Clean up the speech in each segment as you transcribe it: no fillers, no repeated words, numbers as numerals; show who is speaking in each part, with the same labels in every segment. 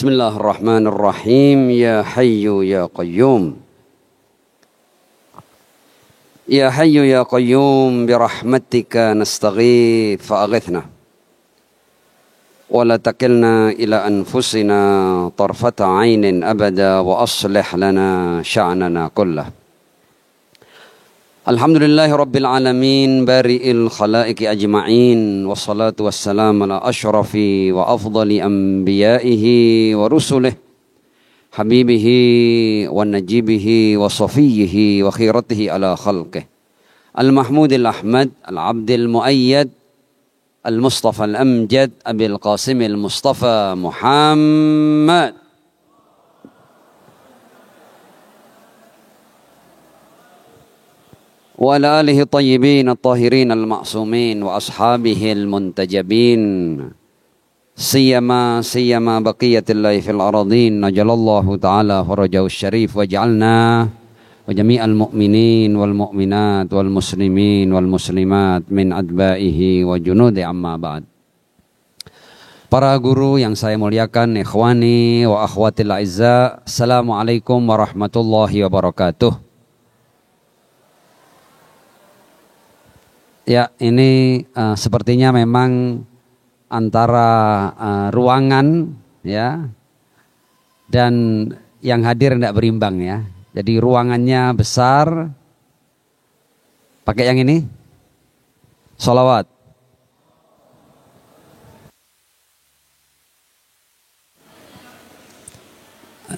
Speaker 1: Bismillahirrahmanirrahim. Ya Hayyu ya Qayyum. Ya Hayyu ya Qayyum birahmatika nastaghith fa'aghithna. Wa la takilna ila anfusina tarfata 'ainin abada wa aslih lana sya'nana kullah. Alhamdulillahi rabbil alamin bari'il khalaiqi ajma'in wassalatu wassalamu ala ashrafi wa afdali anbiya'ihi wa rusulih habibihi wa najibihi wa safiyyihi wa khiratihi ala khalqih al-mahmudil ahmad al-abdil muayyad al-mustafa al-amjad abil qasimil mustafa Muhammad wa ala alihi tayyibin at-tahirin al-ma'sumin wa ashabihi al-muntajabin siyama baqiyatillahi fil aradin najalallahu ta'ala farajahu syarif wa ja'alna wa jami'al mu'minin wal mu'minat wal muslimin wal muslimat min adba'ihi wa junudi amma ba'd. Para guru yang saya muliakan, ikhwani wa akhwatil a'izza, assalamualaikum warahmatullahi wabarakatuh. Ya, ini sepertinya memang antara ruangan ya dan yang hadir tidak berimbang ya. Jadi ruangannya besar, pakai yang ini, sholawat.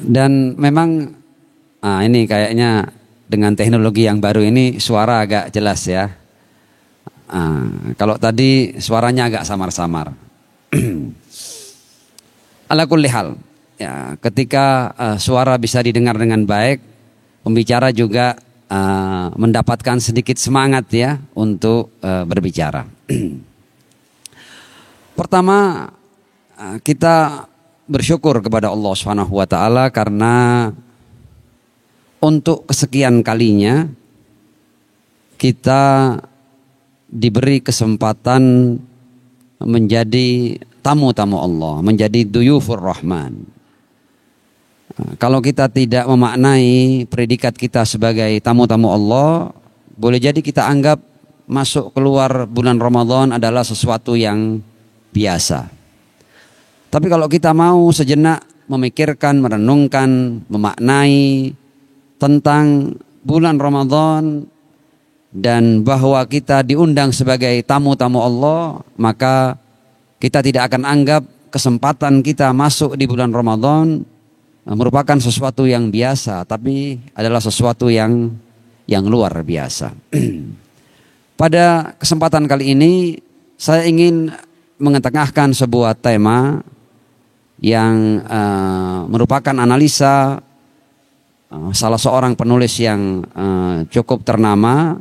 Speaker 1: Dan memang ini kayaknya dengan teknologi yang baru ini suara agak jelas ya. Kalau tadi suaranya agak samar-samar. Ala kulli hal, ya, ketika suara bisa didengar dengan baik, pembicara juga mendapatkan sedikit semangat ya untuk berbicara. Pertama, kita bersyukur kepada Allah Subhanahu wa taala karena untuk kesekian kalinya kita diberi kesempatan menjadi tamu-tamu Allah, menjadi duyufur rahman. Kalau kita tidak memaknai predikat kita sebagai tamu-tamu Allah, boleh jadi kita anggap masuk keluar bulan Ramadan adalah sesuatu yang biasa. Tapi kalau kita mau sejenak memikirkan, merenungkan, memaknai tentang bulan Ramadan dan bahwa kita diundang sebagai tamu-tamu Allah, maka kita tidak akan anggap kesempatan kita masuk di bulan Ramadan merupakan sesuatu yang biasa, tapi adalah sesuatu yang luar biasa. Pada kesempatan kali ini saya ingin mengetengahkan sebuah tema yang merupakan analisa salah seorang penulis yang cukup ternama,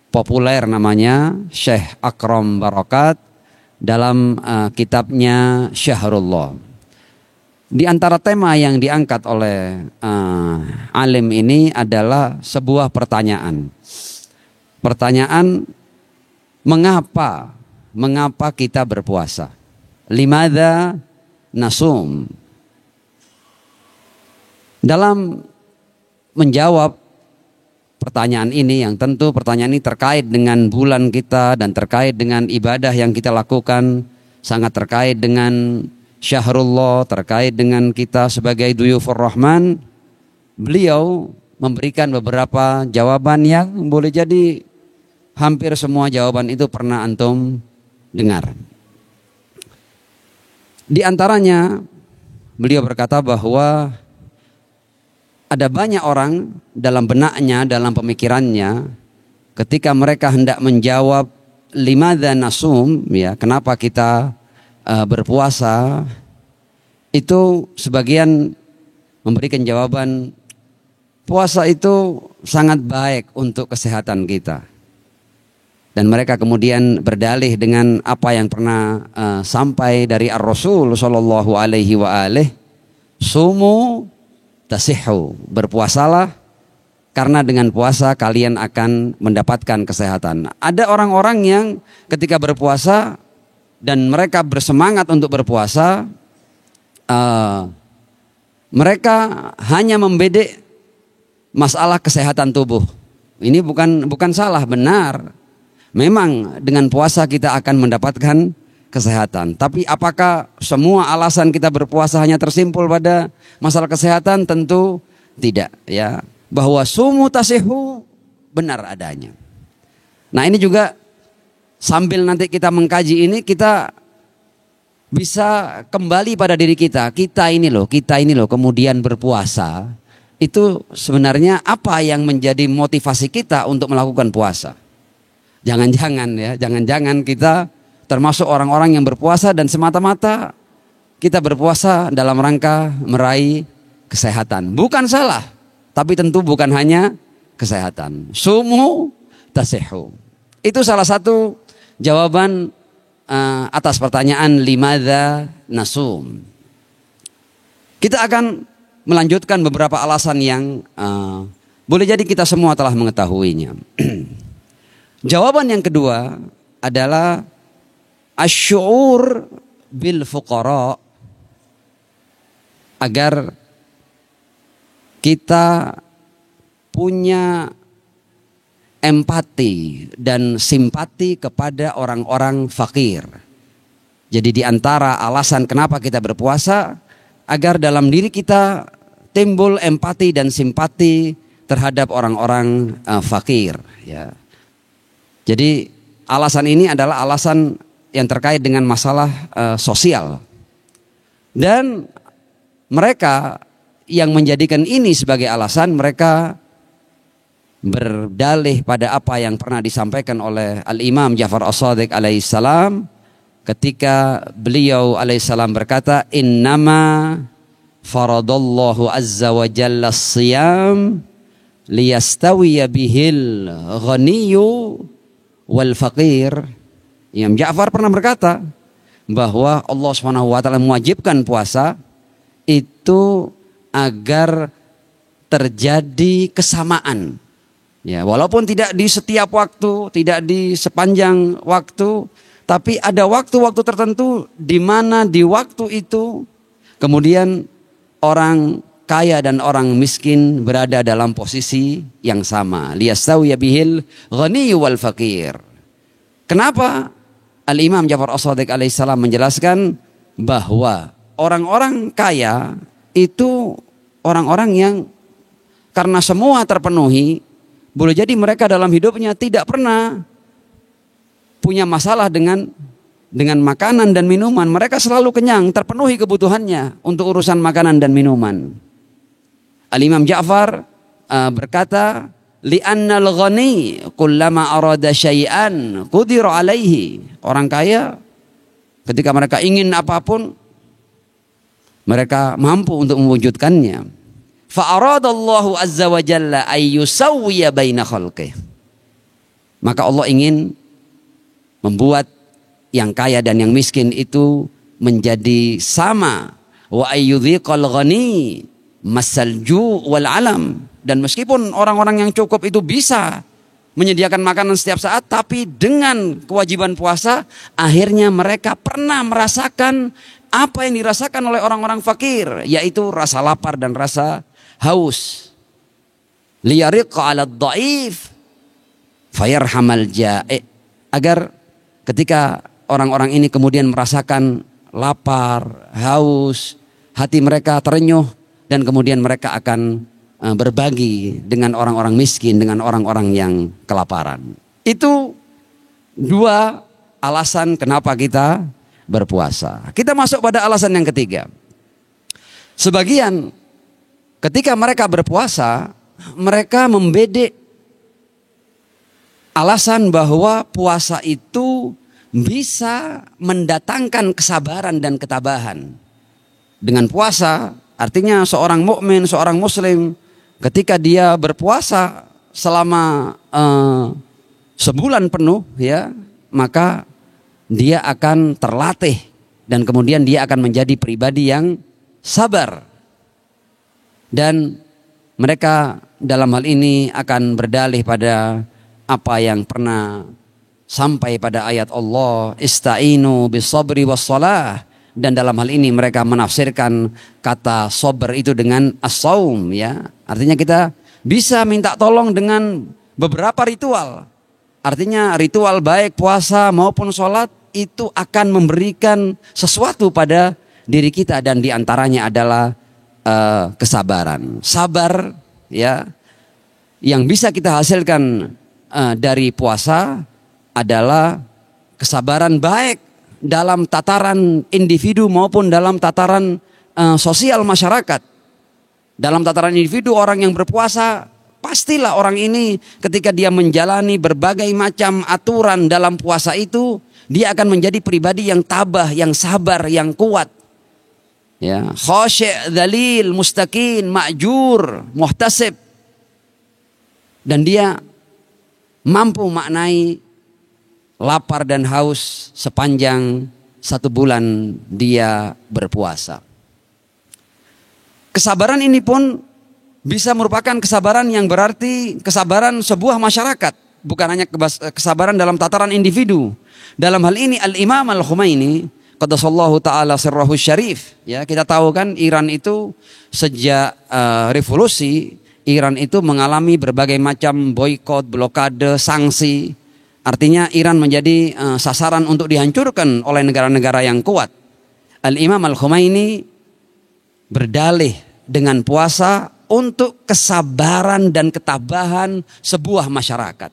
Speaker 1: populer, namanya Syekh Akram Barakat, dalam kitabnya Syahrullah. Di antara tema yang diangkat oleh alim ini adalah sebuah pertanyaan. Pertanyaan, mengapa kita berpuasa? Limadza nasum? Dalam menjawab pertanyaan ini, yang tentu pertanyaan ini terkait dengan bulan kita dan terkait dengan ibadah yang kita lakukan, sangat terkait dengan Syahrullah, terkait dengan kita sebagai duyufur rahman. Beliau memberikan beberapa jawaban yang boleh jadi hampir semua jawaban itu pernah antum dengar. Di antaranya beliau berkata bahwa ada banyak orang dalam benaknya, dalam pemikirannya, ketika mereka hendak menjawab limadza nasum, ya, kenapa kita berpuasa, itu sebagian memberikan jawaban puasa itu sangat baik untuk kesehatan kita. Dan mereka kemudian berdalih dengan apa yang pernah sampai dari Ar-Rasul sallallahu alaihi wa alihi, sumu tasihhu, berpuasalah karena dengan puasa kalian akan mendapatkan kesehatan. Ada orang-orang yang ketika berpuasa dan mereka bersemangat untuk berpuasa, Mereka hanya membedek masalah kesehatan tubuh. Ini bukan salah, benar. Memang dengan puasa kita akan mendapatkan kesehatan. Tapi apakah semua alasan kita berpuasa hanya tersimpul pada masalah kesehatan? Tentu tidak, ya. Bahwa sumu tasihu benar adanya. Nah, ini juga sambil nanti kita mengkaji ini, kita bisa kembali pada diri kita. Kita ini loh kemudian berpuasa. Itu sebenarnya apa yang menjadi motivasi kita untuk melakukan puasa? Jangan-jangan kita termasuk orang-orang yang berpuasa dan semata-mata kita berpuasa dalam rangka meraih kesehatan. Bukan salah, tapi tentu bukan hanya kesehatan. Sumu tasihu. Itu salah satu jawaban atas pertanyaan limadza nasum. Kita akan melanjutkan beberapa alasan yang boleh jadi kita semua telah mengetahuinya. Jawaban yang kedua adalah asy'ur bil fuqara, agar kita punya empati dan simpati kepada orang-orang fakir. Jadi di antara alasan kenapa kita berpuasa, agar dalam diri kita timbul empati dan simpati terhadap orang-orang fakir, ya. Jadi alasan ini adalah alasan yang terkait dengan masalah sosial. Dan mereka yang menjadikan ini sebagai alasan, mereka berdalih pada apa yang pernah disampaikan oleh Al-Imam Ja'far As-Shadiq alaihissalam ketika beliau alaihissalam berkata, innama faradallahu azza wa jalla as-siyam liyastawiya bihil ghaniyyu wal faqir. Imam Ja'far pernah berkata bahwa Allah Subhanahu wa taala mewajibkan puasa itu agar terjadi kesamaan. Ya, walaupun tidak di setiap waktu, tidak di sepanjang waktu, tapi ada waktu-waktu tertentu di mana di waktu itu kemudian orang kaya dan orang miskin berada dalam posisi yang sama. Liyastawiya bihil ghaniyyu wal faqir. Kenapa Al-Imam Ja'far As-Shadiq alaihissalam menjelaskan bahwa orang-orang kaya itu orang-orang yang karena semua terpenuhi, boleh jadi mereka dalam hidupnya tidak pernah punya masalah dengan makanan dan minuman. Mereka selalu kenyang, terpenuhi kebutuhannya untuk urusan makanan dan minuman. Al-Imam Ja'far berkata, li'annal ghani kullama arada syai'an qudira alaihi. Orang kaya ketika mereka ingin apapun, mereka mampu untuk mewujudkannya. Fa'aradallahu azza wa jalla ayyusawwiya baina khalqih. Maka Allah ingin membuat yang kaya dan yang miskin itu menjadi sama. Wa ayyudhiqal ghani masalju wal alam. Dan meskipun orang-orang yang cukup itu bisa menyediakan makanan setiap saat, tapi dengan kewajiban puasa akhirnya mereka pernah merasakan apa yang dirasakan oleh orang-orang fakir, yaitu rasa lapar dan rasa haus. Liyariqa 'ala dhaif fayarhamal ja'i. Agar ketika orang-orang ini kemudian merasakan lapar, haus, hati mereka terenyuh dan kemudian mereka akan berbagi dengan orang-orang miskin, dengan orang-orang yang kelaparan. Itu dua alasan kenapa kita berpuasa. Kita masuk pada alasan yang ketiga. Sebagian ketika mereka berpuasa, mereka membedek alasan bahwa puasa itu bisa mendatangkan kesabaran dan ketabahan. Dengan puasa, artinya seorang mukmin, seorang muslim, ketika dia berpuasa selama sebulan penuh, ya, maka dia akan terlatih dan kemudian dia akan menjadi pribadi yang sabar. Dan mereka dalam hal ini akan berdalih pada apa yang pernah sampai pada ayat Allah, ista'inu bis sabri was salah dan dalam hal ini mereka menafsirkan kata sober itu dengan as-saum, ya. Artinya kita bisa minta tolong dengan beberapa ritual. Artinya ritual baik puasa maupun sholat itu akan memberikan sesuatu pada diri kita, dan diantaranya adalah kesabaran. Sabar, ya, yang bisa kita hasilkan dari puasa adalah kesabaran baik dalam tataran individu maupun dalam tataran sosial masyarakat. Dalam tataran individu, orang yang berpuasa pastilah orang ini ketika dia menjalani berbagai macam aturan dalam puasa itu, dia akan menjadi pribadi yang tabah, yang sabar, yang kuat. Ya, khasyi', dzalil, mustaqim, ma'jur, muhtasib. Dan dia mampu maknai lapar dan haus sepanjang 1 bulan dia berpuasa. Kesabaran ini pun bisa merupakan kesabaran yang berarti kesabaran sebuah masyarakat, bukan hanya kesabaran dalam tataran individu. Dalam hal ini Al-Imam Al-Khomeini qaddasallahu ta'ala sirrahu syarif, ya, kita tahu kan Iran itu sejak revolusi, Iran itu mengalami berbagai macam boikot, blokade, sanksi. Artinya Iran menjadi sasaran untuk dihancurkan oleh negara-negara yang kuat. Al-Imam Al-Khomeini berdalih dengan puasa untuk kesabaran dan ketabahan sebuah masyarakat.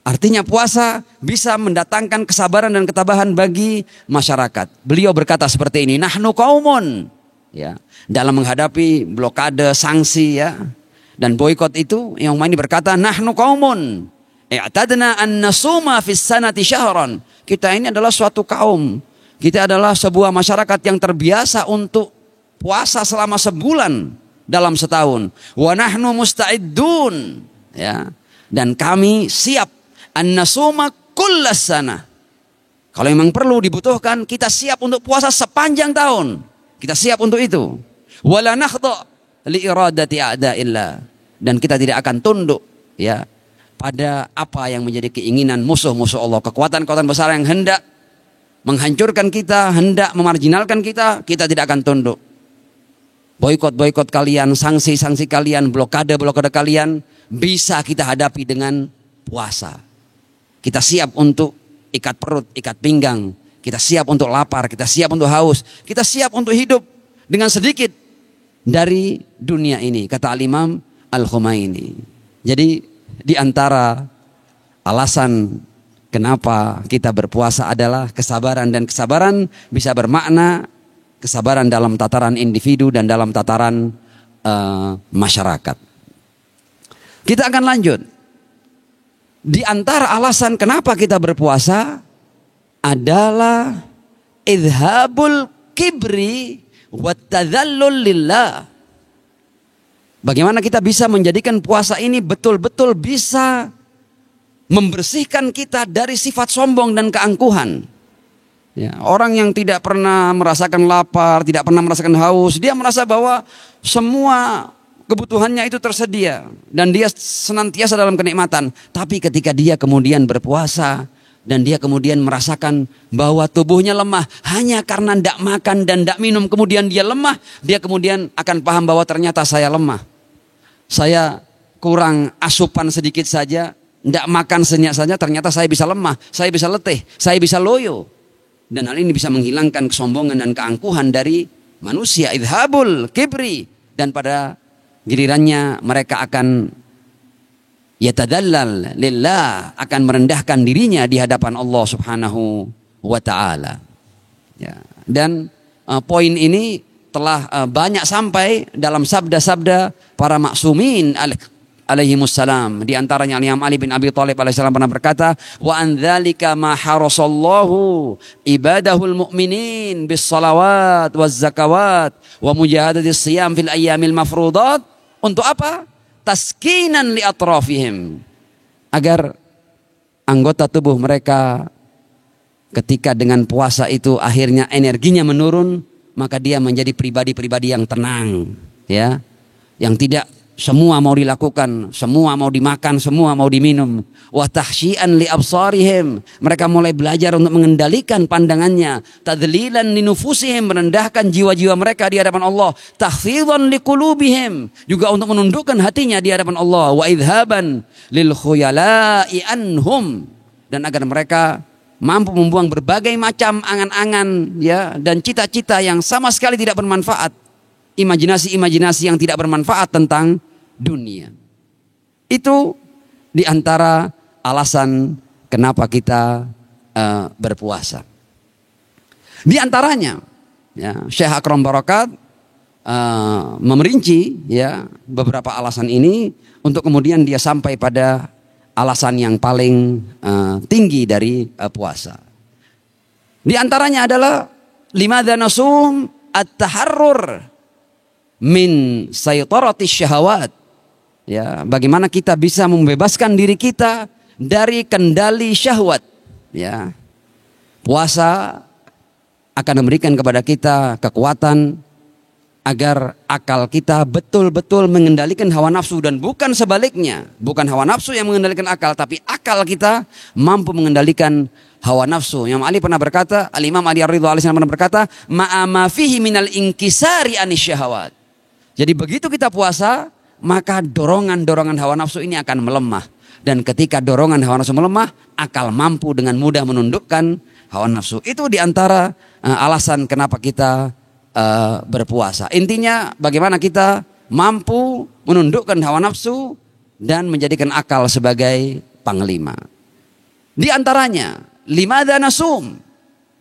Speaker 1: Artinya puasa bisa mendatangkan kesabaran dan ketabahan bagi masyarakat. Beliau berkata seperti ini, nahnu qaumun, ya, dalam menghadapi blokade, sanksi, ya, dan boikot itu, yang ini berkata, nahnu qaumun i'tadna an nasuma fis sanati syahran. Kita ini adalah suatu kaum, kita adalah sebuah masyarakat yang terbiasa untuk puasa selama sebulan dalam setahun. Wa nahnu musta'iddun, ya, dan kami siap an-nasuma kullas sana. Kalau memang perlu dibutuhkan, kita siap untuk puasa sepanjang tahun. Kita siap untuk itu. Wala nakhdha li iradati a'da'illah. Dan kita tidak akan tunduk, ya, pada apa yang menjadi keinginan musuh-musuh Allah. Kekuatan-kekuatan besar yang hendak menghancurkan kita, hendak memarginalkan kita, kita tidak akan tunduk. Boikot-boikot kalian, sanksi-sanksi kalian, blokade-blokade kalian bisa kita hadapi dengan puasa. Kita siap untuk ikat perut, ikat pinggang. Kita siap untuk lapar, kita siap untuk haus. Kita siap untuk hidup dengan sedikit dari dunia ini, kata Al-Imam Al-Khomeini. Jadi di antara alasan kenapa kita berpuasa adalah kesabaran, dan kesabaran bisa bermakna kesabaran dalam tataran individu dan dalam tataran masyarakat. Kita akan lanjut. Di antara alasan kenapa kita berpuasa adalah idhabul kibri wa tadhallul lillah. Bagaimana kita bisa menjadikan puasa ini betul-betul bisa membersihkan kita dari sifat sombong dan keangkuhan. Ya, orang yang tidak pernah merasakan lapar, tidak pernah merasakan haus, dia merasa bahwa semua kebutuhannya itu tersedia dan dia senantiasa dalam kenikmatan. Tapi ketika dia kemudian berpuasa dan dia kemudian merasakan bahwa tubuhnya lemah hanya karena tidak makan dan tidak minum, kemudian dia lemah, dia kemudian akan paham bahwa ternyata saya lemah. Saya kurang asupan sedikit saja, tidak makan senyap saja, ternyata saya bisa lemah, saya bisa letih, saya bisa loyo. Dan hal ini bisa menghilangkan kesombongan dan keangkuhan dari manusia. Idhabul kibri. Dan pada gilirannya mereka akan yatadallal lillah, akan merendahkan dirinya di hadapan Allah Subhanahu wa ta'ala. Ya. Dan poin ini telah banyak sampai dalam sabda-sabda para maksumin alaihimussalam. Di antaranya Imam Ali bin Abi Thalib alaihissalam pernah berkata, wa an dzalika ma harasallahu ibadahul mu'minin bis salawat waz zakawat wa mujahadatis siyam fil ayyamil mafruḍat. Untuk apa? Taskinan li atrafihim, agar anggota tubuh mereka ketika dengan puasa itu akhirnya energinya menurun, maka dia menjadi pribadi-pribadi yang tenang, ya, yang tidak Semua mau dilakukan, semua mau dimakan, semua mau diminum. Wa tahsyi'an li absarihim. Mereka mulai belajar untuk mengendalikan pandangannya. Tadlilan li nufusihim, merendahkan jiwa-jiwa mereka di hadapan Allah. Tahfidhan li qulubihim, juga untuk menundukkan hatinya di hadapan Allah. Wa idhaban lil khuyala'i anhum, dan agar mereka mampu membuang berbagai macam angan-angan ya dan cita-cita yang sama sekali tidak bermanfaat. Imajinasi-imajinasi yang tidak bermanfaat tentang dunia. Itu diantara alasan kenapa kita berpuasa. Di antaranya, ya, Syekh Akram Barakat memerinci ya beberapa alasan ini untuk kemudian dia sampai pada alasan yang paling tinggi dari puasa. Di antaranya adalah limadza nasum at-taharrur min saytarati syahawat. Ya, bagaimana kita bisa membebaskan diri kita dari kendali syahwat. Ya. Puasa akan memberikan kepada kita kekuatan agar akal kita betul-betul mengendalikan hawa nafsu, dan bukan sebaliknya. Bukan hawa nafsu yang mengendalikan akal, tapi akal kita mampu mengendalikan hawa nafsu. Imam Ali pernah berkata, Al-Imam Ali Ar-Ridha alaihi salam pernah berkata, ma'ama fihi minal inkisari anis syahawat. Jadi begitu kita puasa, maka dorongan-dorongan hawa nafsu ini akan melemah. Dan ketika dorongan hawa nafsu melemah, akal mampu dengan mudah menundukkan hawa nafsu. Itu diantara alasan kenapa kita berpuasa. Intinya bagaimana kita mampu menundukkan hawa nafsu dan menjadikan akal sebagai panglima. Di antaranya, limadza nasum,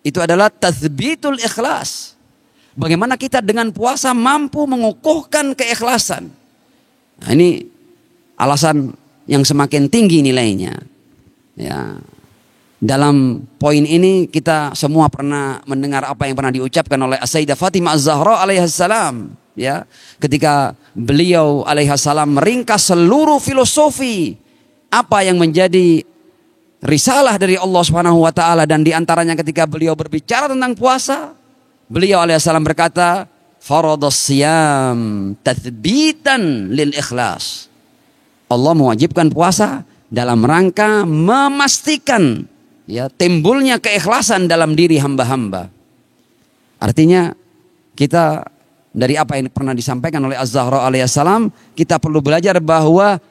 Speaker 1: itu adalah tathbitul ikhlas. Bagaimana kita dengan puasa mampu mengukuhkan keikhlasan. Nah, ini alasan yang semakin tinggi nilainya. Ya. Dalam poin ini kita semua pernah mendengar apa yang pernah diucapkan oleh Sayyidah Fatimah Az-Zahra alaihissalam. Ya, ketika beliau alaihissalam meringkas seluruh filosofi apa yang menjadi risalah dari Allah Subhanahu wa taala, dan diantaranya ketika beliau berbicara tentang puasa, beliau alaihissalam berkata, faradhas siyam tathbitan lil ikhlas. Allah mewajibkan puasa dalam rangka memastikan ya timbulnya keikhlasan dalam diri hamba-hamba. Artinya kita dari apa yang pernah disampaikan oleh Az-Zahra alaihissalam, kita perlu belajar bahwa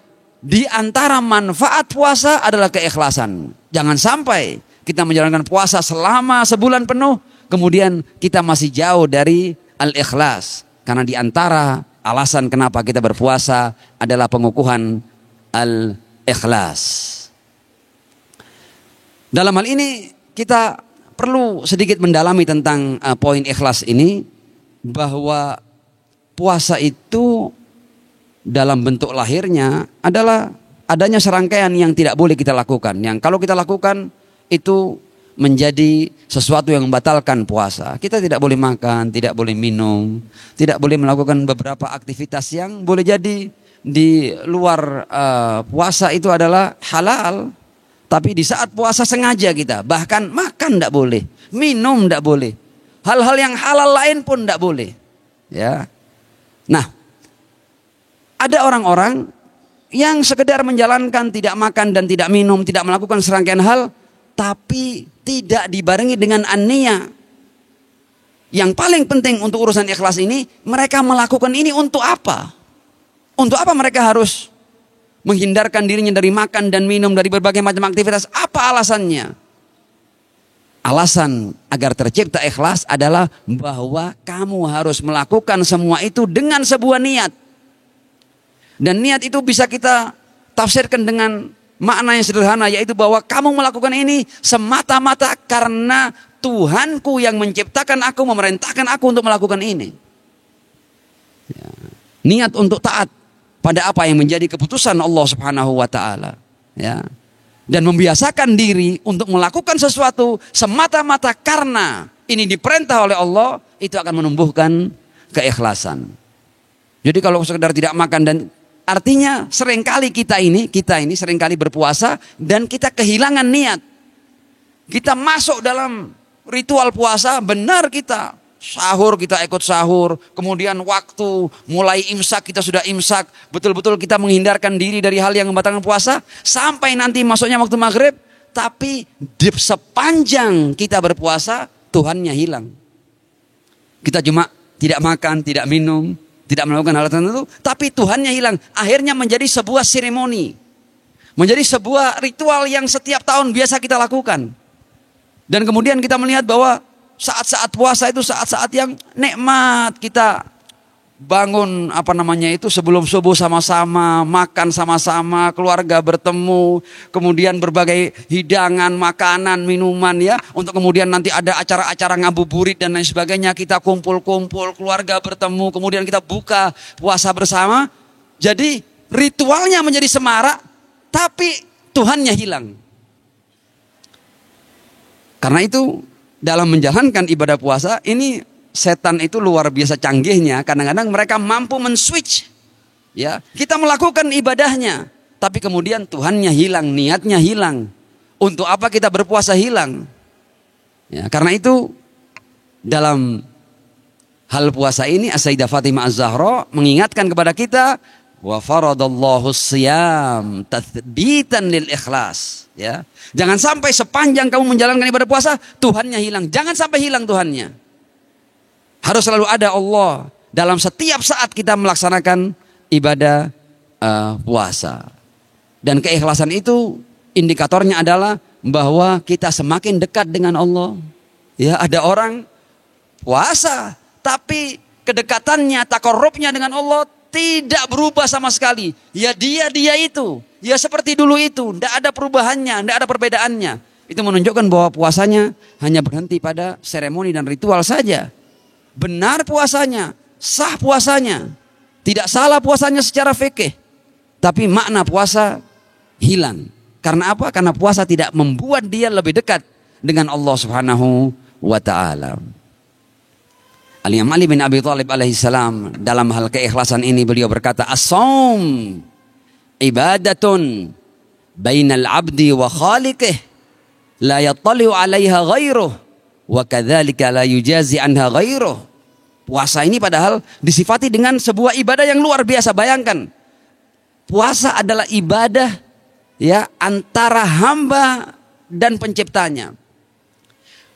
Speaker 1: di antara manfaat puasa adalah keikhlasan. Jangan sampai kita menjalankan puasa selama sebulan penuh, kemudian kita masih jauh dari al-ikhlas. Karena di antara alasan kenapa kita berpuasa adalah pengukuhan al-ikhlas. Dalam hal ini kita perlu sedikit mendalami tentang poin ikhlas ini, bahwa puasa itu dalam bentuk lahirnya adalah adanya serangkaian yang tidak boleh kita lakukan. Yang kalau kita lakukan itu menjadi sesuatu yang membatalkan puasa. Kita tidak boleh makan, tidak boleh minum, tidak boleh melakukan beberapa aktivitas yang boleh jadi di luar puasa itu adalah halal. Tapi di saat puasa sengaja kita, bahkan makan tidak boleh, minum tidak boleh, hal-hal yang halal lain pun tidak boleh. Ya, nah ada orang-orang yang sekedar menjalankan tidak makan dan tidak minum, tidak melakukan serangkaian hal, tapi tidak dibarengi dengan an-niyah. Yang paling penting untuk urusan ikhlas ini, mereka melakukan ini untuk apa? Untuk apa mereka harus menghindarkan dirinya dari makan dan minum, dari berbagai macam aktivitas? Apa alasannya? Alasan agar tercipta ikhlas adalah bahwa kamu harus melakukan semua itu dengan sebuah niat. Dan niat itu bisa kita tafsirkan dengan makna yang sederhana, yaitu bahwa kamu melakukan ini semata-mata karena Tuhanku yang menciptakan aku, memerintahkan aku untuk melakukan ini. Ya. Niat untuk taat pada apa yang menjadi keputusan Allah Subhanahu wa taala, ya. Dan membiasakan diri untuk melakukan sesuatu semata-mata karena ini diperintah oleh Allah, itu akan menumbuhkan keikhlasan. Jadi kalau sekedar tidak makan, dan artinya seringkali kita ini seringkali berpuasa dan kita kehilangan niat. Kita masuk dalam ritual puasa, benar kita Sahur kita ikut sahur, kemudian waktu mulai imsak kita sudah imsak, betul-betul kita menghindarkan diri dari hal yang membatalkan puasa sampai nanti masuknya waktu maghrib. Tapi di sepanjang kita berpuasa, Tuhannya hilang. Kita cuma tidak makan, tidak minum, tidak melakukan hal tertentu, tapi Tuhannya hilang. Akhirnya menjadi sebuah seremoni, menjadi sebuah ritual yang setiap tahun biasa kita lakukan. Dan kemudian kita melihat bahwa saat-saat puasa itu saat-saat yang nikmat, kita bangun sebelum subuh sama-sama, makan sama-sama, keluarga bertemu, kemudian berbagai hidangan, makanan, minuman ya, untuk kemudian nanti ada acara-acara ngabuburit dan lain sebagainya, kita kumpul-kumpul, keluarga bertemu, kemudian kita buka puasa bersama. Jadi ritualnya menjadi semarak, tapi Tuhannya hilang. Karena itu dalam menjalankan ibadah puasa ini setan itu luar biasa canggihnya. Kadang-kadang mereka mampu men-switch. Ya, kita melakukan ibadahnya, tapi kemudian Tuhannya hilang, niatnya hilang. Untuk apa kita berpuasa hilang? Ya, karena itu dalam hal puasa ini As-Sayyidah Fatimah Az-Zahra mengingatkan kepada kita, wa faradallahu siyam tathbitan lil ikhlas. Ya, jangan sampai sepanjang kamu menjalankan ibadah puasa Tuhannya hilang. Jangan sampai hilang Tuhannya. Harus selalu ada Allah dalam setiap saat kita melaksanakan ibadah puasa. Dan keikhlasan itu indikatornya adalah bahwa kita semakin dekat dengan Allah. Ya, ada orang puasa tapi kedekatannya, takarrubnya dengan Allah tidak berubah sama sekali. Ya dia itu. Ya seperti dulu itu. Tidak ada perubahannya, tidak ada perbedaannya. Itu menunjukkan bahwa puasanya hanya berhenti pada seremoni dan ritual saja. Benar puasanya, sah puasanya. Tidak salah puasanya secara fikih. Tapi makna puasa hilang. Karena apa? Karena puasa tidak membuat dia lebih dekat dengan Allah Subhanahu wa ta'ala. Al-Imam Ali bin Abi Thalib alaihissalam dalam hal keikhlasan ini beliau berkata, as-shaum ibadatun bainal abdi wa khaliqih la yattali'u 'alaiha ghairuh wa kadzalika la yujazi anha ghairuh. Puasa ini padahal disifati dengan sebuah ibadah yang luar biasa. Bayangkan, puasa adalah ibadah ya antara hamba dan penciptanya.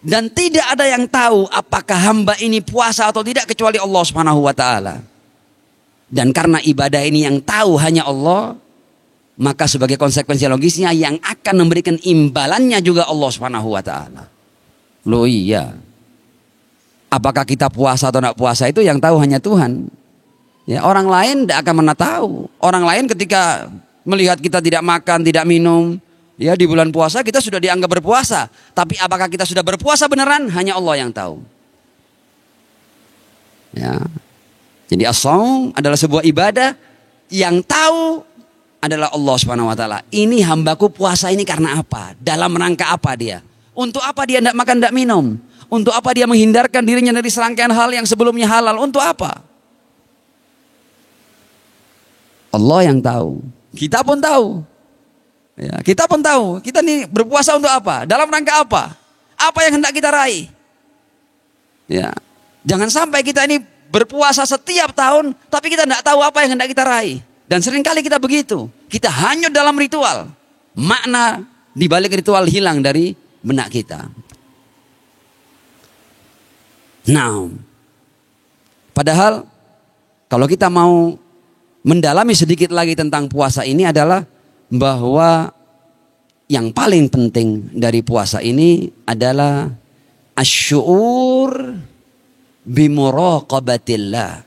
Speaker 1: Dan tidak ada yang tahu apakah hamba ini puasa atau tidak kecuali Allah Subhanahu wa taala. Dan karena ibadah ini yang tahu hanya Allah, maka sebagai konsekuensi logisnya yang akan memberikan imbalannya juga Allah Subhanahu wa taala. Loh iya. Apakah kita puasa atau tidak puasa itu yang tahu hanya Tuhan. Ya, orang lain tidak akan pernah tahu. Orang lain ketika melihat kita tidak makan, tidak minum, ya di bulan puasa kita sudah dianggap berpuasa. Tapi apakah kita sudah berpuasa beneran? Hanya Allah yang tahu. Ya. Jadi as-shaum adalah sebuah ibadah yang tahu adalah Allah Subhanahu wa taala. Ini hambaku puasa ini karena apa? Dalam rangka apa dia? Untuk apa dia tidak makan, tidak minum? Untuk apa dia menghindarkan dirinya dari serangkaian hal yang sebelumnya halal? Untuk apa? Allah yang tahu. Kita pun tahu. Ya, kita pun tahu. Kita ini berpuasa untuk apa? Dalam rangka apa? Apa yang hendak kita raih? Ya, jangan sampai kita ini berpuasa setiap tahun, tapi kita tidak tahu apa yang hendak kita raih. Dan seringkali kita begitu. Kita hanyut dalam ritual. Makna di balik ritual hilang dari benak kita. Nah, padahal kalau kita mau mendalami sedikit lagi tentang puasa ini adalah bahwa yang paling penting dari puasa ini adalah asy'ur bimuraqabatillah.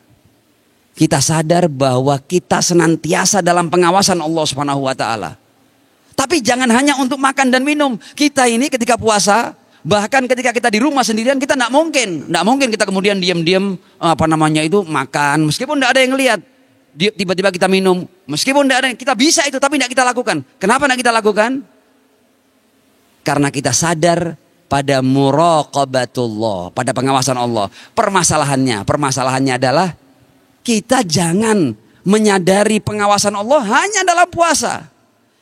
Speaker 1: Kita sadar bahwa kita senantiasa dalam pengawasan Allah Subhanahu wa taala. Tapi jangan hanya untuk makan dan minum. Kita ini ketika puasa, bahkan ketika kita di rumah sendirian, kita tidak mungkin kita kemudian diam-diam makan meskipun tidak ada yang lihat. Tiba-tiba kita minum meskipun tidak ada, kita bisa itu tapi tidak kita lakukan. Kenapa tidak kita lakukan? Karena kita sadar pada muraqabatullah, pada pengawasan Allah. Permasalahannya adalah kita jangan menyadari pengawasan Allah hanya dalam puasa.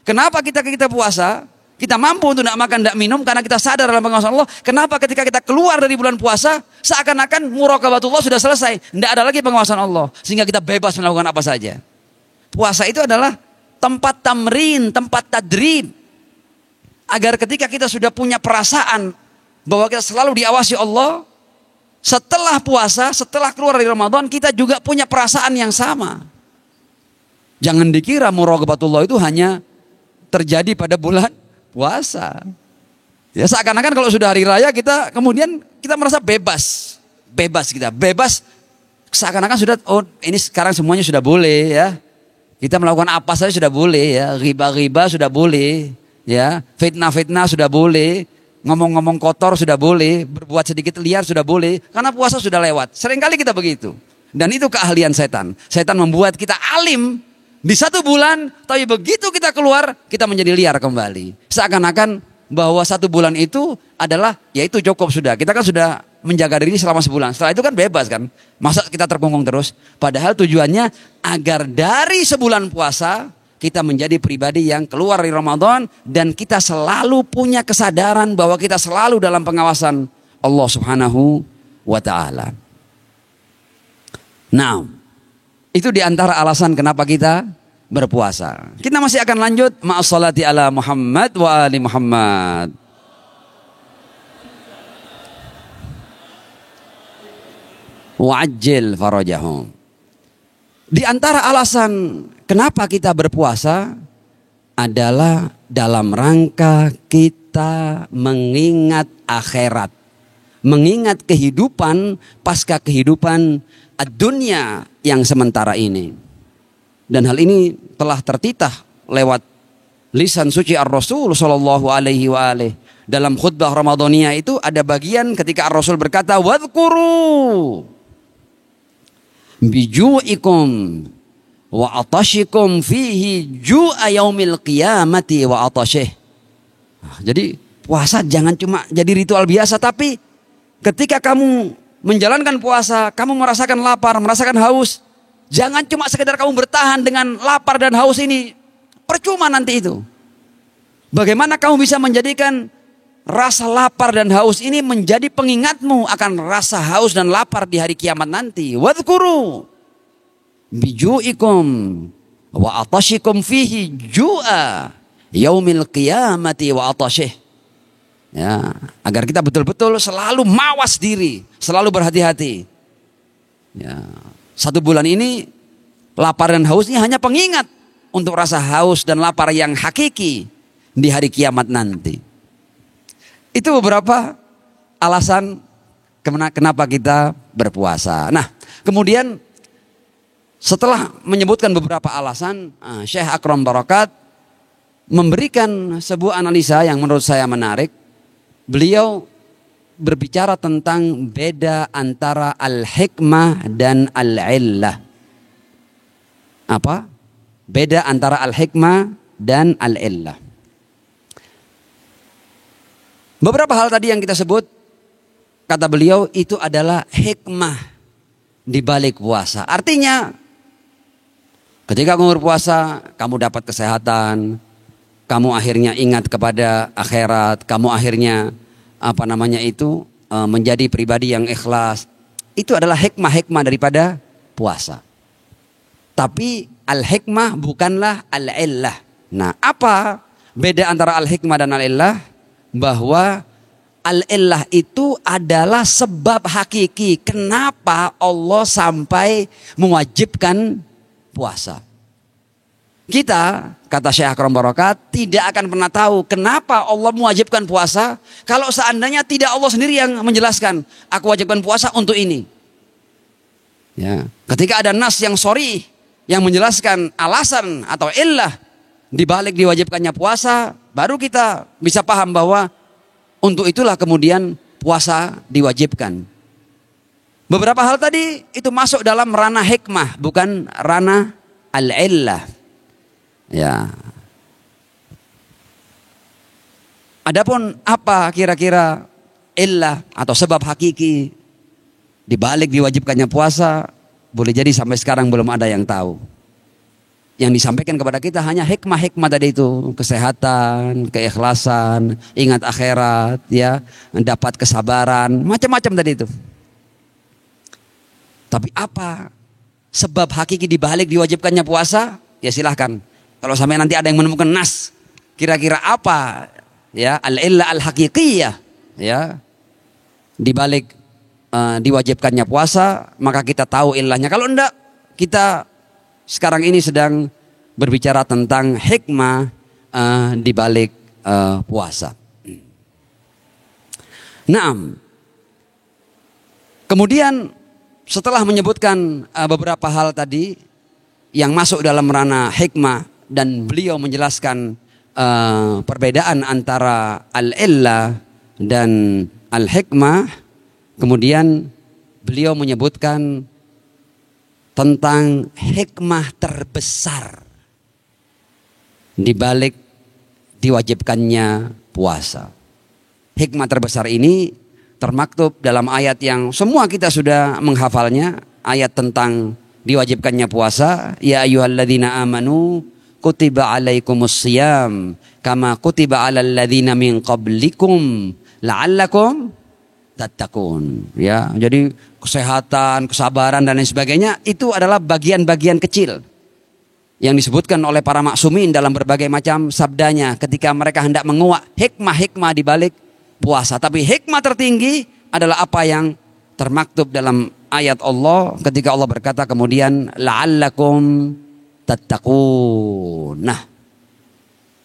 Speaker 1: Kenapa kita puasa? Kita mampu untuk tidak makan, tidak minum karena kita sadar dalam pengawasan Allah. Kenapa ketika kita keluar dari bulan puasa, seakan-akan muraqabatullah sudah selesai. Tidak ada lagi pengawasan Allah. Sehingga kita bebas melakukan apa saja. Puasa itu adalah tempat tamrin, tempat tadrib. Agar ketika kita sudah punya perasaan bahwa kita selalu diawasi Allah, setelah puasa, setelah keluar dari Ramadan, kita juga punya perasaan yang sama. Jangan dikira muraqabatullah itu hanya terjadi pada bulan puasa. Ya seakan-akan kalau sudah hari raya kita kemudian kita merasa bebas. Bebas seakan-akan sudah ini sekarang semuanya sudah boleh ya. Kita melakukan apa saja sudah boleh ya. Riba-riba sudah boleh ya. Fitnah-fitnah sudah boleh. Ngomong-ngomong kotor sudah boleh. Berbuat sedikit liar sudah boleh. Karena puasa sudah lewat. Seringkali kita begitu. Dan itu keahlian setan. Setan membuat kita alim di 1 bulan, tapi begitu kita keluar, kita menjadi liar kembali. Seakan-akan bahwa 1 bulan itu adalah, ya itu cukup sudah. Kita kan sudah menjaga diri selama sebulan. Setelah itu kan bebas kan. Masa kita terkungkung terus? Padahal tujuannya agar dari sebulan puasa, kita menjadi pribadi yang keluar dari Ramadan. Dan kita selalu punya kesadaran bahwa kita selalu dalam pengawasan Allah Subhanahu wa ta'ala. Nah, itu diantara alasan kenapa kita berpuasa. Kita masih akan lanjut. Ma'as salati ala Muhammad wa ali Muhammad. Wa'ajjil farajahum. Di antara alasan kenapa kita berpuasa adalah dalam rangka kita mengingat akhirat. Mengingat kehidupan pasca kehidupan dunia yang sementara ini. Dan hal ini telah tertitah lewat lisan suci Ar-Rasul sallallahu alaihi wa alihi. Dalam khutbah Ramadaniyah itu ada bagian ketika Ar-Rasul berkata, "Wadhkuru biju'ikum wa atashikum fihi ju'a yaumil qiyamati wa atashih." Jadi puasa jangan cuma jadi ritual biasa, tapi ketika kamu menjalankan puasa, kamu merasakan lapar, merasakan haus. Jangan cuma sekedar kamu bertahan dengan lapar dan haus ini. Percuma nanti itu. Bagaimana kamu bisa menjadikan rasa lapar dan haus ini menjadi pengingatmu akan rasa haus dan lapar di hari kiamat nanti. Wadhkuru biju'ikum wa atashikum fihi ju'a yaumil qiyamati wa atashih. Ya, agar kita betul-betul selalu mawas diri, selalu berhati-hati. Ya, 1 bulan ini lapar dan hausnya hanya pengingat untuk rasa haus dan lapar yang hakiki di hari kiamat nanti. Itu beberapa alasan kenapa kita berpuasa. Nah, kemudian setelah menyebutkan beberapa alasan, Syekh Akram Barakat memberikan sebuah analisa yang menurut saya menarik. Beliau berbicara tentang beda antara al-hikmah dan al-illah. Apa? Beda antara al-hikmah dan al-illah. Beberapa hal tadi yang kita sebut, kata beliau itu adalah hikmah di balik puasa. Artinya, ketika kamu berpuasa, kamu dapat kesehatan, kamu akhirnya ingat kepada akhirat, kamu akhirnya menjadi pribadi yang ikhlas. Itu adalah hikmah-hikmah daripada puasa. Tapi al-hikmah bukanlah al-illah. Nah, apa beda antara al-hikmah dan al-illah? Bahwa al-illah itu adalah sebab hakiki kenapa Allah sampai mewajibkan puasa. Kita, kata Syekh Akram Barakat, tidak akan pernah tahu kenapa Allah mewajibkan puasa kalau seandainya tidak Allah sendiri yang menjelaskan, aku wajibkan puasa untuk ini. Ya, ketika ada nas yang sharih yang menjelaskan alasan atau illah di balik diwajibkannya puasa, baru kita bisa paham bahwa untuk itulah kemudian puasa diwajibkan. Beberapa hal tadi itu masuk dalam ranah hikmah, bukan ranah al-illah. Ya. Adapun apa kira-kira illah atau sebab hakiki di balik diwajibkannya puasa, boleh jadi sampai sekarang belum ada yang tahu. Yang disampaikan kepada kita hanya hikmah-hikmah tadi itu, kesehatan, keikhlasan, ingat akhirat, ya, mendapat kesabaran, macam-macam tadi itu. Tapi apa sebab hakiki dibalik diwajibkannya puasa? Ya silahkan. Kalau sampai nanti ada yang menemukan nas, kira-kira apa ya al-illah al-haqiqiyah ya dibalik diwajibkannya puasa, maka kita tahu ilahnya. Kalau enggak, kita sekarang ini sedang berbicara tentang hikmah di balik puasa. Naam. Kemudian setelah menyebutkan beberapa hal tadi yang masuk dalam ranah hikmah dan beliau menjelaskan perbedaan antara al-illah dan al-hikmah, kemudian beliau menyebutkan tentang hikmah terbesar di balik diwajibkannya puasa. Hikmah terbesar ini termaktub dalam ayat yang semua kita sudah menghafalnya, ayat tentang diwajibkannya puasa. Ya ayyuhalladzina amanu kutiba alaikumus shiyam kama kutiba alal ladzina min qablikum la'allakum tattaqun. Ya, jadi kesehatan, kesabaran dan lain sebagainya itu adalah bagian-bagian kecil yang disebutkan oleh para maksumin dalam berbagai macam sabdanya ketika mereka hendak menguak hikmah-hikmah di balik puasa. Tapi hikmah tertinggi adalah apa yang termaktub dalam ayat Allah ketika Allah berkata kemudian la'allakum tattaqun. Nah,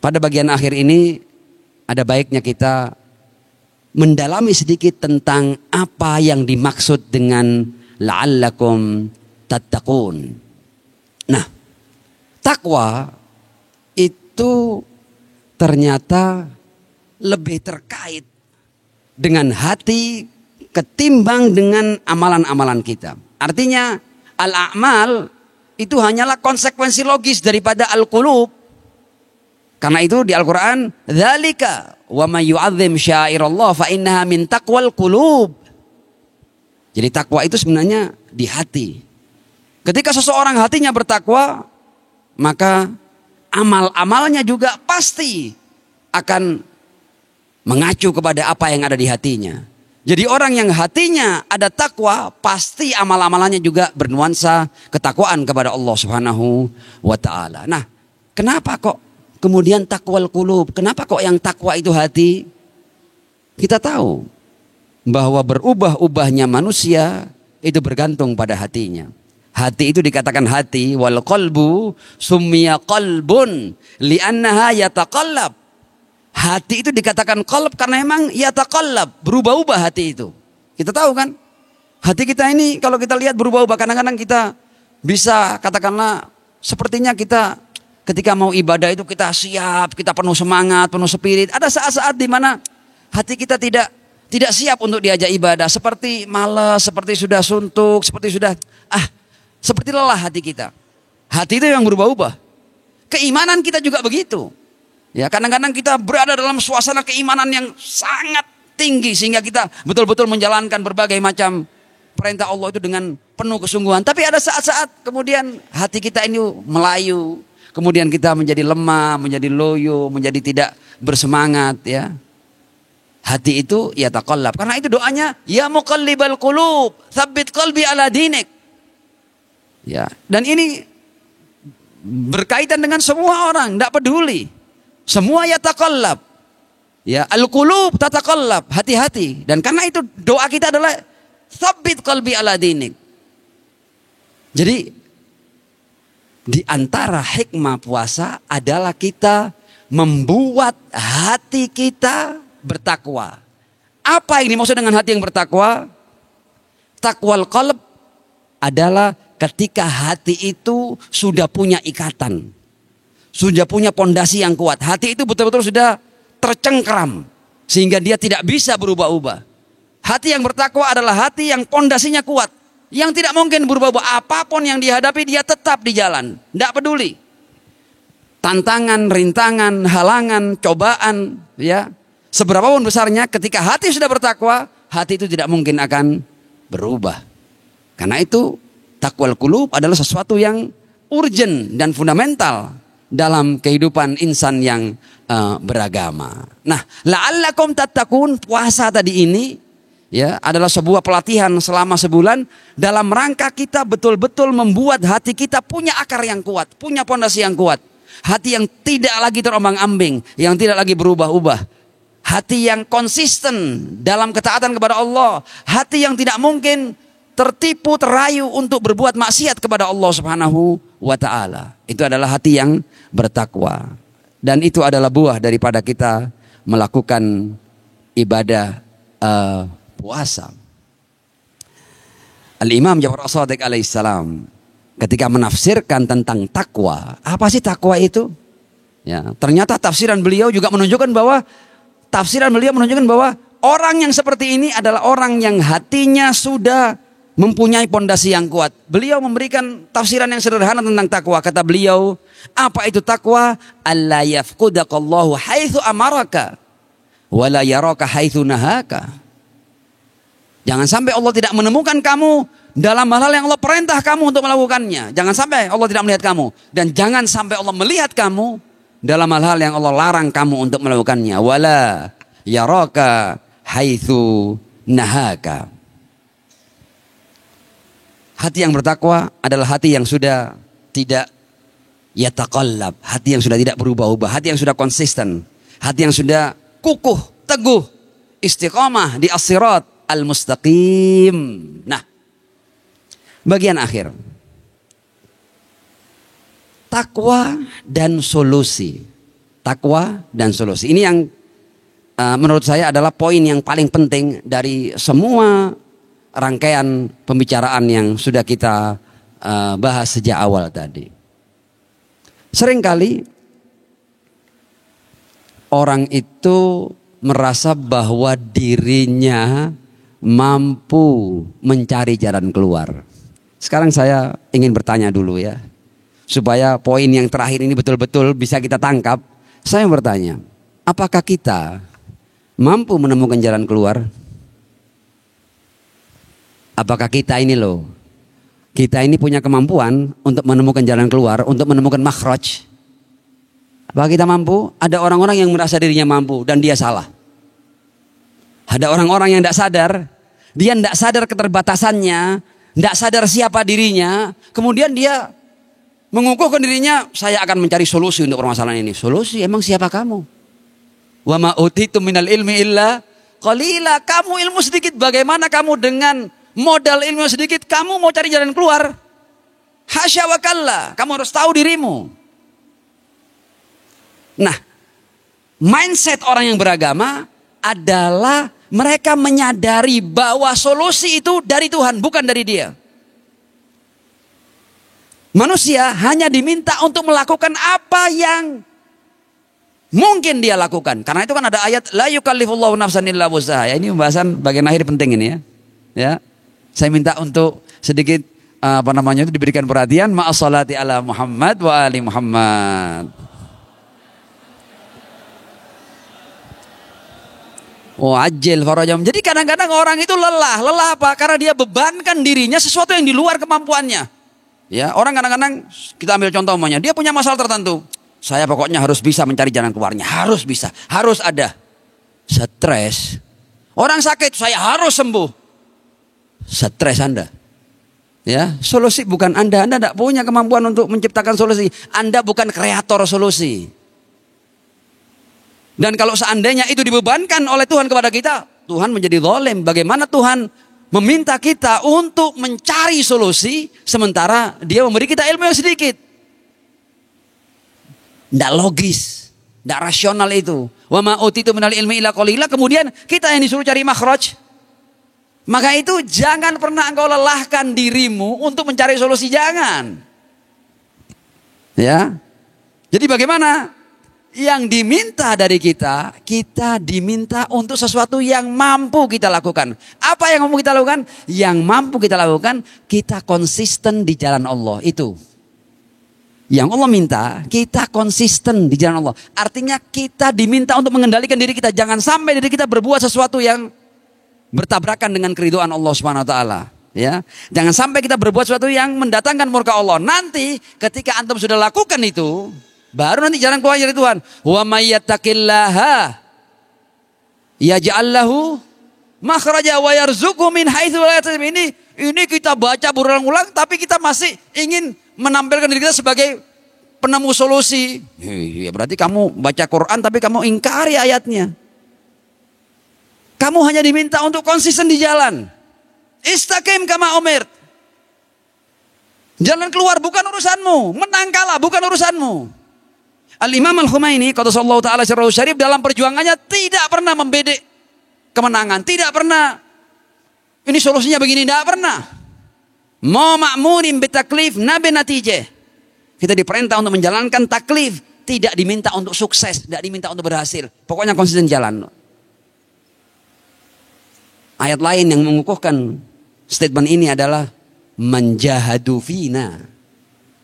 Speaker 1: pada bagian akhir ini ada baiknya kita mendalami sedikit tentang apa yang dimaksud dengan la'allakum tattaqun. Nah, takwa itu ternyata lebih terkait dengan hati ketimbang dengan amalan-amalan kita. Artinya al-a'mal itu hanyalah konsekuensi logis daripada al-qulub. Karena itu di Al-Quran, dzalika wa may yu'azzim syairallah fa innaha min taqwal qulub. Jadi takwa itu sebenarnya di hati. Ketika seseorang hatinya bertakwa, maka amal-amalnya juga pasti akan mengacu kepada apa yang ada di hatinya. Jadi orang yang hatinya ada takwa, pasti amal-amalannya juga bernuansa ketakwaan kepada Allah Subhanahu wa taala. Nah, kenapa kok kemudian takwal qulub? Kenapa kok yang takwa itu hati? Kita tahu bahwa berubah-ubahnya manusia itu bergantung pada hatinya. Hati itu dikatakan hati, wal qalbu summiya qalbun li'annaha yataqallab. Hati itu dikatakan qalb karena memang yataqallab, berubah-ubah hati itu. Kita tahu kan? Hati kita ini kalau kita lihat berubah-ubah, kadang-kadang kita bisa katakanlah sepertinya kita ketika mau ibadah itu kita siap, kita penuh semangat, penuh spirit. Ada saat-saat di mana hati kita tidak siap untuk diajak ibadah, seperti malas, seperti sudah suntuk, seperti sudah seperti lelah hati kita. Hati itu yang berubah-ubah. Keimanan kita juga begitu. Ya, kadang-kadang kita berada dalam suasana keimanan yang sangat tinggi sehingga kita betul-betul menjalankan berbagai macam perintah Allah itu dengan penuh kesungguhan. Tapi ada saat-saat kemudian hati kita ini melayu. Kemudian kita menjadi lemah, menjadi loyo, menjadi tidak bersemangat ya. Hati itu ya taqallab. Karena itu doanya ya muqallibal qulub, tsabbit qalbi ala dinik. Ya, dan ini berkaitan dengan semua orang, tidak peduli. Semua ya taqallab. Ya, al-qulub tataqallab, hati-hati. Dan karena itu doa kita adalah tsabbit qalbi ala dinik. Jadi di antara hikmah puasa adalah kita membuat hati kita bertakwa. Apa yang dimaksud dengan hati yang bertakwa? Taqwal qalb adalah ketika hati itu sudah punya ikatan, sudah punya pondasi yang kuat. Hati itu betul-betul sudah tercengkeram sehingga dia tidak bisa berubah-ubah. Hati yang bertakwa adalah hati yang pondasinya kuat, yang tidak mungkin berubah-ubah. Apapun yang dihadapi dia tetap di jalan, tidak peduli. Tantangan, rintangan, halangan, cobaan, ya, seberapapun besarnya, ketika hati sudah bertakwa, hati itu tidak mungkin akan berubah. Karena itu taqwal qulub adalah sesuatu yang urgent dan fundamental dalam kehidupan insan yang beragama. Nah, la'allakum tattaqun, puasa tadi ini ya adalah sebuah pelatihan selama sebulan dalam rangka kita betul-betul membuat hati kita punya akar yang kuat, punya pondasi yang kuat. Hati yang tidak lagi terombang-ambing, yang tidak lagi berubah-ubah. Hati yang konsisten dalam ketaatan kepada Allah. Hati yang tidak mungkin tertipu, terayu untuk berbuat maksiat kepada Allah Subhanahu wa ta'ala. Itu adalah hati yang bertakwa. Dan itu adalah buah daripada kita melakukan ibadah puasa. Al-Imam Ja'far As-Shadiq alaihissalam ketika menafsirkan tentang takwa, apa sih takwa itu? Ya, ternyata tafsiran beliau juga menunjukkan bahwa orang yang seperti ini adalah orang yang hatinya sudah mempunyai pondasi yang kuat. Beliau memberikan tafsiran yang sederhana tentang takwa. Kata beliau, apa itu takwa? Alla yafqudaqallahu haitsu amaraka wa la yaraka haitsu nahaka. Jangan sampai Allah tidak menemukan kamu dalam hal-hal yang Allah perintah kamu untuk melakukannya. Jangan sampai Allah tidak melihat kamu. Dan jangan sampai Allah melihat kamu dalam hal-hal yang Allah larang kamu untuk melakukannya. Wala yaraka haitsu nahaka. Hati yang bertakwa adalah hati yang sudah tidak yataqallab, hati yang sudah tidak berubah-ubah, hati yang sudah konsisten, hati yang sudah kukuh, teguh, istiqamah di as-sirat al-mustaqim. Nah, bagian akhir. Takwa dan solusi. Takwa dan solusi. Ini yang menurut saya adalah poin yang paling penting dari semua rangkaian pembicaraan yang sudah kita bahas sejak awal tadi. Seringkali orang itu merasa bahwa dirinya mampu mencari jalan keluar. Sekarang saya ingin bertanya dulu ya, supaya poin yang terakhir ini betul-betul bisa kita tangkap. Saya bertanya, apakah kita mampu menemukan jalan keluar? Apakah kita ini punya kemampuan untuk menemukan jalan keluar, untuk menemukan makhraj? Apakah kita mampu? Ada orang-orang yang merasa dirinya mampu dan dia salah. Ada orang-orang yang tidak sadar, dia tidak sadar keterbatasannya, tidak sadar siapa dirinya, kemudian dia mengukuhkan dirinya, saya akan mencari solusi untuk permasalahan ini. Solusi? Emang siapa kamu? Wa ma utitum minal ilmi illa qalila. Kamu ilmu sedikit, bagaimana kamu dengan modal ilmu sedikit kamu mau cari jalan keluar? Hasya wa kalla, kamu harus tahu dirimu. Nah, mindset orang yang beragama adalah mereka menyadari bahwa solusi itu dari Tuhan, bukan dari dia. Manusia hanya diminta untuk melakukan apa yang mungkin dia lakukan. Karena itu kan ada ayat la yukallifullahu nafsan illa wus'aha. Ini pembahasan bagian akhir penting ini ya. Ya. Saya minta untuk sedikit diberikan perhatian. Ma'as salati ala Muhammad wa ali Muhammad. Oh ajil farajam. Jadi kadang-kadang orang itu lelah apa? Karena dia bebankan dirinya sesuatu yang di luar kemampuannya. Ya, orang kadang-kadang kita ambil contoh umpamanya, dia punya masalah tertentu. Saya pokoknya harus bisa mencari jalan keluarnya, harus bisa, harus ada. Stres. Orang sakit, saya harus sembuh. Stres Anda. Ya, solusi bukan Anda. Anda tidak punya kemampuan untuk menciptakan solusi. Anda bukan kreator solusi. Dan kalau seandainya itu dibebankan oleh Tuhan kepada kita, Tuhan menjadi zalim. Bagaimana Tuhan meminta kita untuk mencari solusi sementara Dia memberi kita ilmu yang sedikit? Tidak logis, tidak rasional itu. Wa ma utitu minal ilmi illa qalila. Kemudian kita yang disuruh cari makhraj. Maka itu jangan pernah engkau lelahkan dirimu untuk mencari solusi, jangan. Ya. Jadi bagaimana? Yang diminta dari kita diminta untuk sesuatu yang mampu kita lakukan. Apa yang mampu kita lakukan? Yang mampu kita lakukan, kita konsisten di jalan Allah. Itu. Yang Allah minta, kita konsisten di jalan Allah. Artinya kita diminta untuk mengendalikan diri kita. Jangan sampai diri kita berbuat sesuatu yang bertabrakan dengan keridhaan Allah Subhanahu wa taala. Ya, jangan sampai kita berbuat sesuatu yang mendatangkan murka Allah. Nanti ketika antum sudah lakukan itu, baru nanti jalan keluar dari Tuhan. Wa may yattaqillaha yaj'al lahu makhraja wa yarzuqhu min haitsu la yahtasib. Ini kita baca berulang-ulang tapi kita masih ingin menampilkan diri kita sebagai penemu solusi. Ya, berarti kamu baca Quran tapi kamu ingkari ayatnya. Kamu hanya diminta untuk konsisten di jalan. Istaqim kama umirt. Jalan keluar bukan urusanmu, menang kalah bukan urusanmu. Al-Imam Al-Khumaini qaddasallahu taala sirrahu syarif dalam perjuangannya tidak pernah membedek kemenangan, tidak pernah ini solusinya begini, tidak pernah. Mau ma'murin bitaklif nabi natijah. Kita diperintah untuk menjalankan taklif, tidak diminta untuk sukses, tidak diminta untuk berhasil. Pokoknya konsisten jalan. Ayat lain yang mengukuhkan statement ini adalah manjahadu fina.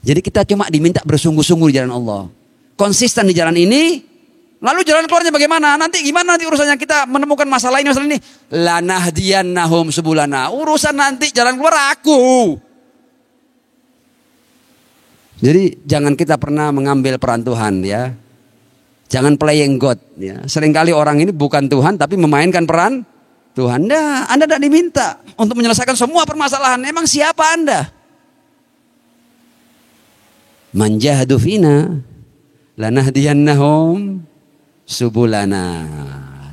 Speaker 1: Jadi kita cuma diminta bersungguh-sungguh di jalan Allah. Konsisten di jalan ini, lalu jalan keluarnya bagaimana? Nanti gimana nanti urusannya kita menemukan masalah ini, masalah ini. Lanahdiyannahum subulana. Urusan nanti jalan keluar aku. Jadi jangan kita pernah mengambil peran Tuhan ya. Jangan playing God ya. Seringkali orang ini bukan Tuhan tapi memainkan peran Tuhan. Nah, Anda tidak diminta untuk menyelesaikan semua permasalahan. Emang siapa Anda? Manjahadu fina lanahdiyannahum subulana.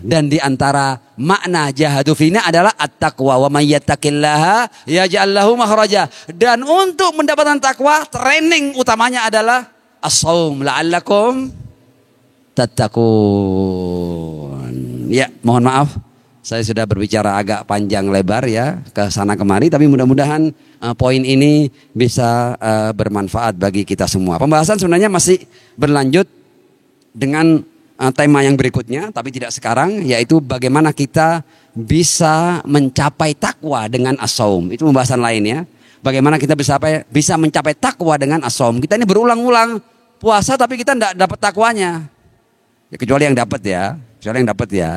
Speaker 1: Dan di antara makna jahadu fina adalah at-taqwa wa may yattaqillaha yaj'al lahu makhraja. Dan untuk mendapatkan takwa, training utamanya adalah as-shaum la'allakum tattaqun. Ya, mohon maaf. Saya sudah berbicara agak panjang lebar ya ke sana kemari, tapi mudah-mudahan poin ini bisa bermanfaat bagi kita semua. Pembahasan sebenarnya masih berlanjut dengan tema yang berikutnya, tapi tidak sekarang, yaitu bagaimana kita bisa mencapai takwa dengan as-shaum. Itu pembahasan lain ya. Bagaimana kita bisa mencapai takwa dengan as-shaum. Kita ini berulang-ulang puasa tapi kita tidak dapat takwanya. Ya, kecuali yang dapat ya.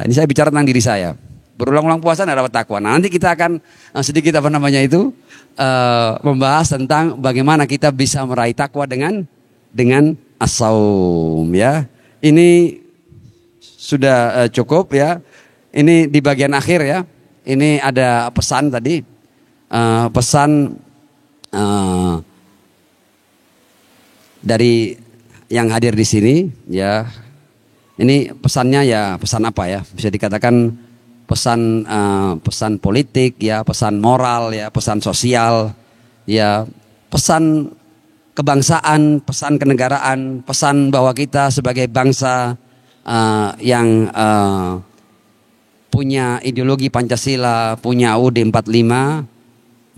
Speaker 1: Ini saya bicara tentang diri saya. Berulang-ulang puasa tidak dapat takwa. Nah, nanti kita akan sedikit membahas tentang bagaimana kita bisa meraih takwa dengan as-shaum ya. Ini sudah cukup ya. Ini di bagian akhir ya. Ini ada pesan tadi. Dari yang hadir di sini ya. Ini pesannya ya pesan apa ya? Bisa dikatakan pesan politik ya, pesan moral ya, pesan sosial ya, pesan kebangsaan, pesan kenegaraan, pesan bahwa kita sebagai bangsa yang punya ideologi Pancasila, punya UUD 45,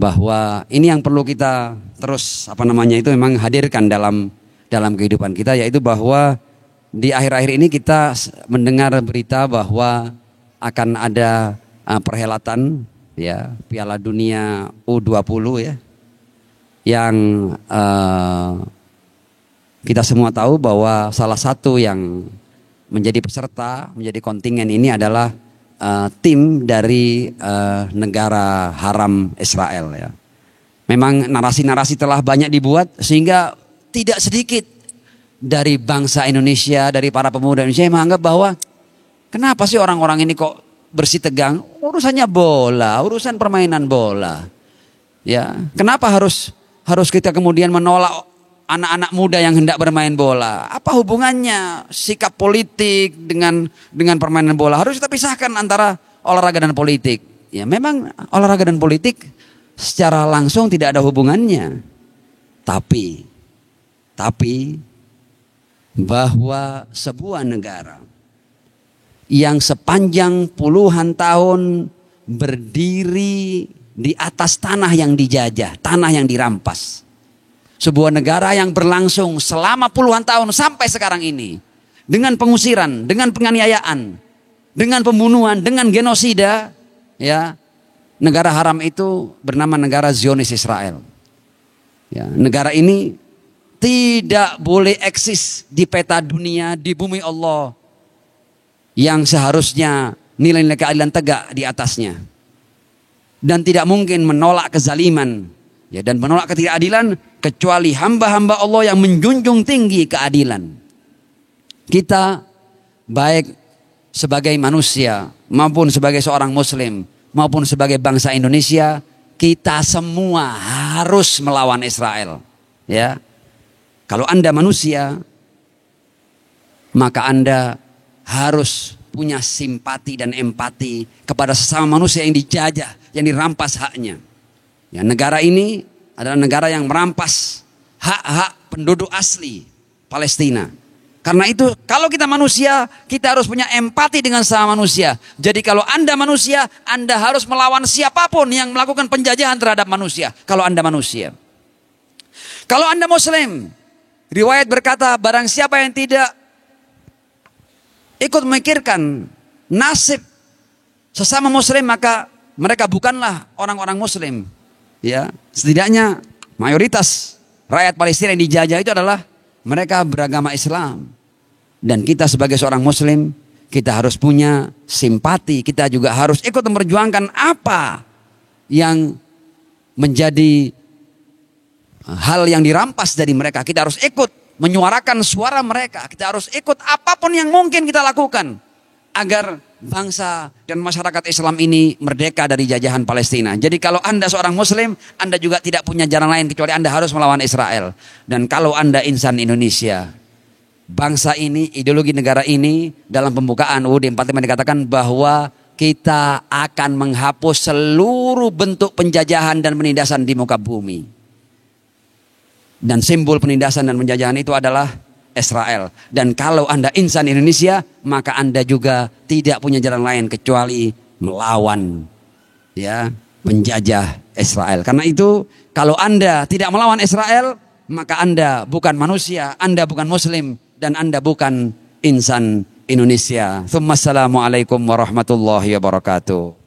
Speaker 1: bahwa ini yang perlu kita terus itu memang hadirkan dalam kehidupan kita, yaitu bahwa di akhir-akhir ini kita mendengar berita bahwa akan ada perhelatan ya Piala Dunia U20 ya, yang kita semua tahu bahwa salah satu yang menjadi peserta, menjadi kontingen ini adalah tim dari negara haram Israel ya. Memang narasi-narasi telah banyak dibuat sehingga tidak sedikit dari bangsa Indonesia, dari para pemuda Indonesia yang menganggap bahwa kenapa sih orang-orang ini kok bersitegang? Urusannya bola, urusan permainan bola. Ya, kenapa harus kita kemudian menolak anak-anak muda yang hendak bermain bola? Apa hubungannya sikap politik dengan permainan bola? Harus kita pisahkan antara olahraga dan politik. Ya, memang olahraga dan politik secara langsung tidak ada hubungannya. Tapi bahwa sebuah negara yang sepanjang puluhan tahun berdiri di atas tanah yang dijajah, tanah yang dirampas. Sebuah negara yang berlangsung selama puluhan tahun sampai sekarang ini. Dengan pengusiran, dengan penganiayaan, dengan pembunuhan, dengan genosida. Ya, negara haram itu bernama negara Zionis Israel. Ya, negara ini tidak boleh eksis di peta dunia, di bumi Allah yang seharusnya nilai-nilai keadilan tegak di atasnya. dan tidak mungkin menolak kezaliman, ya, dan menolak ketidakadilan kecuali hamba-hamba Allah yang menjunjung tinggi keadilan. Kita baik sebagai manusia maupun sebagai seorang muslim maupun sebagai bangsa Indonesia, kita semua harus melawan Israel, ya. Kalau Anda manusia, maka Anda harus punya simpati dan empati kepada sesama manusia yang dijajah, yang dirampas haknya. Ya, negara ini adalah negara yang merampas hak-hak penduduk asli Palestina. Karena itu kalau kita manusia, kita harus punya empati dengan sesama manusia. Jadi kalau Anda manusia, Anda harus melawan siapapun yang melakukan penjajahan terhadap manusia. Kalau Anda manusia. Kalau Anda muslim, riwayat berkata, barang siapa yang tidak ikut memikirkan nasib sesama muslim, maka mereka bukanlah orang-orang muslim. Ya, setidaknya mayoritas rakyat Palestina yang dijajah itu adalah mereka beragama Islam. Dan kita sebagai seorang muslim, kita harus punya simpati. Kita juga harus ikut memperjuangkan apa yang menjadi hal yang dirampas dari mereka. Kita harus ikut menyuarakan suara mereka. Kita harus ikut apapun yang mungkin kita lakukan agar bangsa dan masyarakat Islam ini merdeka dari jajahan Palestina. Jadi kalau Anda seorang muslim, Anda juga tidak punya jalan lain kecuali Anda harus melawan Israel. Dan kalau Anda insan Indonesia, bangsa ini, ideologi negara ini, dalam pembukaan UUD 45 dikatakan bahwa kita akan menghapus seluruh bentuk penjajahan dan penindasan di muka bumi. Dan simbol penindasan dan penjajahan itu adalah Israel. Dan kalau Anda insan Indonesia, maka Anda juga tidak punya jalan lain kecuali melawan, ya, penjajah Israel. Karena itu kalau Anda tidak melawan Israel, maka Anda bukan manusia, Anda bukan muslim, dan Anda bukan insan Indonesia. Assalamualaikum warahmatullahi wabarakatuh.